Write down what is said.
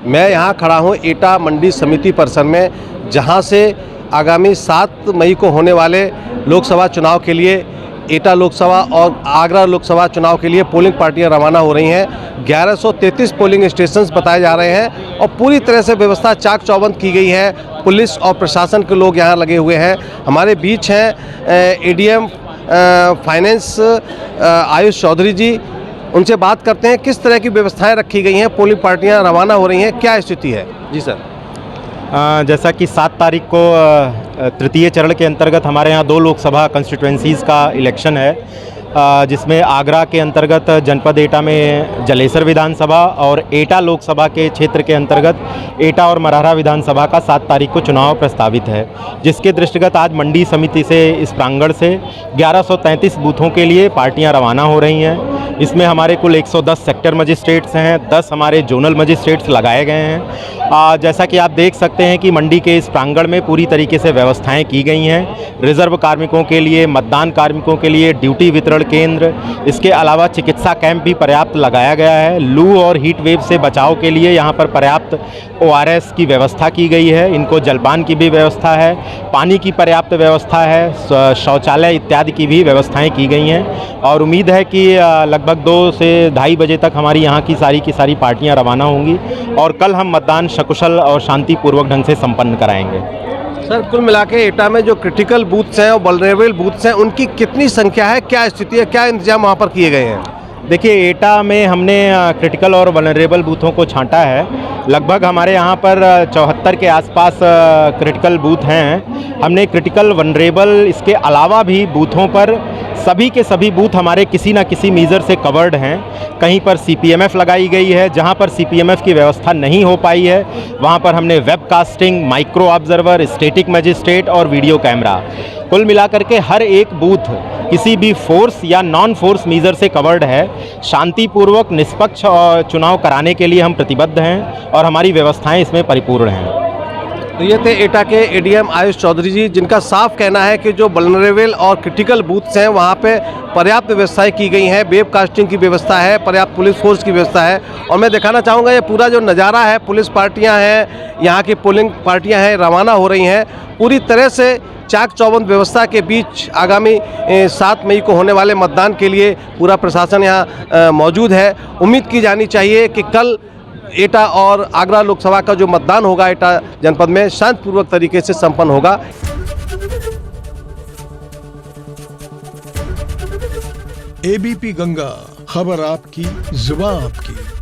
मैं यहाँ खड़ा हूँ एटा मंडी समिति परिसर में, जहाँ से आगामी 7 मई को होने वाले लोकसभा चुनाव के लिए एटा लोकसभा और आगरा लोकसभा चुनाव के लिए पोलिंग पार्टियां रवाना हो रही हैं। 1133 पोलिंग स्टेशंस बताए जा रहे हैं और पूरी तरह से व्यवस्था चाक चौबंद की गई है। पुलिस और प्रशासन के लोग यहाँ लगे हुए हैं। हमारे बीच हैं एडीएम फाइनेंस आयुष चौधरी जी, उनसे बात करते हैं किस तरह की व्यवस्थाएं रखी गई हैं, पोलिंग पार्टियां रवाना हो रही हैं, क्या स्थिति है। जी सर। जैसा कि 7 तारीख को तृतीय चरण के अंतर्गत हमारे यहाँ 2 लोकसभा कंस्टिट्यूएंसीज़ का इलेक्शन है, जिसमें आगरा के अंतर्गत जनपद एटा में जलेसर विधानसभा और एटा लोकसभा के क्षेत्र के अंतर्गत एटा और मरहरा विधानसभा का 7 तारीख को चुनाव प्रस्तावित है, जिसके दृष्टिगत आज मंडी समिति से इस प्रांगण से 1133 बूथों के लिए पार्टियां रवाना हो रही हैं। इसमें हमारे कुल 110 सेक्टर मजिस्ट्रेट्स हैं, 10 हमारे जोनल मजिस्ट्रेट्स लगाए गए हैं। जैसा कि आप देख सकते हैं कि मंडी के इस प्रांगण में पूरी तरीके से व्यवस्थाएं की गई हैं। रिजर्व कार्मिकों के लिए, मतदान कार्मिकों के लिए ड्यूटी वितरण केंद्र, इसके अलावा चिकित्सा कैंप भी पर्याप्त लगाया गया है। लू और हीट वेव से बचाव के लिए यहाँ पर पर्याप्त ORS की व्यवस्था की गई है। इनको जलपान की भी व्यवस्था है, पानी की पर्याप्त व्यवस्था है, शौचालय इत्यादि की भी व्यवस्थाएं की गई हैं। और उम्मीद है कि लगभग 2 से 2:30 बजे तक हमारी यहाँ की सारी पार्टियाँ रवाना होंगी और कल हम मतदान सकुशल और शांतिपूर्वक ढंग से संपन्न कराएंगे। सर, कुल मिला के एटा में जो क्रिटिकल बूथ्स हैं और वल्नरेबल बूथ्स हैं, उनकी कितनी संख्या है, क्या स्थिति है, क्या इंतजाम वहाँ पर किए गए हैं। देखिए, एटा में हमने क्रिटिकल और वल्नरेबल बूथों को छांटा है। लगभग हमारे यहाँ पर 74 के आसपास क्रिटिकल बूथ हैं। हमने क्रिटिकल वल्नरेबल इसके अलावा भी बूथों पर सभी के सभी बूथ हमारे किसी न किसी मीज़र से कवर्ड हैं। कहीं पर CPMF लगाई गई है, जहाँ पर CPMF की व्यवस्था नहीं हो पाई है वहाँ पर हमने webcasting, micro observer, static magistrate और वीडियो कैमरा, कुल मिलाकर के हर एक बूथ किसी भी फोर्स या नॉन फोर्स मीज़र से कवर्ड है। शांतिपूर्वक निष्पक्ष चुनाव कराने के लिए हम प्रतिबद्ध हैं और हमारी व्यवस्थाएं इसमें परिपूर्ण हैं। तो ये थे एटा के एडीएम आयुष चौधरी जी, जिनका साफ कहना है कि जो वल्नरेबल और क्रिटिकल बूथ्स हैं वहाँ पे पर्याप्त व्यवस्थाएं की गई हैं, वेबकास्टिंग की व्यवस्था है, पर्याप्त पुलिस फोर्स की व्यवस्था है। और मैं दिखाना चाहूँगा ये पूरा जो नज़ारा है, पुलिस पार्टियाँ हैं, यहाँ की पोलिंग पार्टियाँ हैं, रवाना हो रही हैं पूरी तरह से चाक चौबंद व्यवस्था के बीच। आगामी 7 मई को होने वाले मतदान के लिए पूरा प्रशासन यहाँ मौजूद है। उम्मीद की जानी चाहिए कि कल एटा और आगरा लोकसभा का जो मतदान होगा एटा जनपद में शांतिपूर्वक तरीके से संपन्न होगा। ABP गंगा, खबर आपकी, जुबान आपकी।